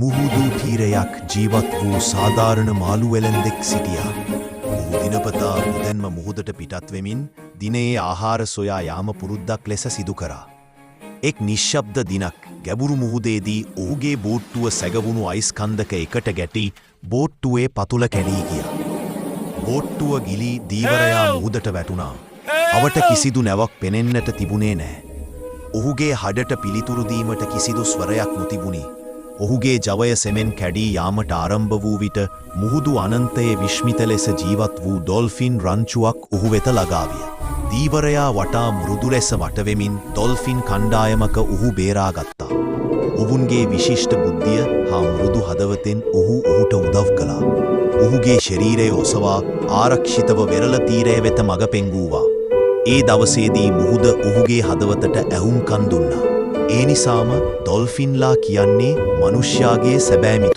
මුහුදු තීරයක් ජීවත් වූ සාධාරණ මාළු වෙළෙන්දෙක් සිටියා. ඔහු දිනපතා උදැන්ම මුහුදට පිටත් වෙමින් දිනයේ ආහාර සොයා යාම පුරුද්දක් ලෙස සිදු කරා. එක් නිශ්ශබ්ද දිනක් ගැඹුරු මුහුදේදී ඔහුගේ බෝට්ටුව සැගවුණු අයිස් කන්දක එකට ගැටි බෝට්ටුවේ පතුල කැඩී ගියා. බෝට්ටුව ගිලී දීවරයා මුහුදට වැටුණා. අවට කිසිදු නැවක් පෙනෙන්නට තිබුණේ නැහැ. ඔහුගේ හඩට පිළිතුරු දීමට කිසිදු ස්වරයක් නොතිබුණි. ඔහුගේ ජවය සෙමෙන් කැඩී යාමට ආරම්භ වූ විට මුහුදු අනන්තයේ විශ්මිත ලෙස ජීවත් වූ ඩොල්ෆින් රංචුවක් ඔහු වෙත ළඟාවිය. දීවරයා වටා මෘදු ලෙස වටවෙමින් ඩොල්ෆින් කණ්ඩායමක ඔහු බේරාගත්තා. ඔවුන්ගේ විශිෂ්ට බුද්ධිය හා මෘදු හදවතෙන් ඔහු ඔහුට උදව් කළා. ඔහුගේ ශරීරය ඔසවා ආරක්ෂිතව වෙරළ තීරය වෙත මඟ පෙන්වූවා. ඒ දවසේදී මුහුද ඔහුගේ හදවතට ඇහුම්කන් දුන්නා. ඒ නිසාම ඩොල්ෆින්ලා කියන්නේ මනුෂ්‍යයාගේ සැබෑ මිතුරු.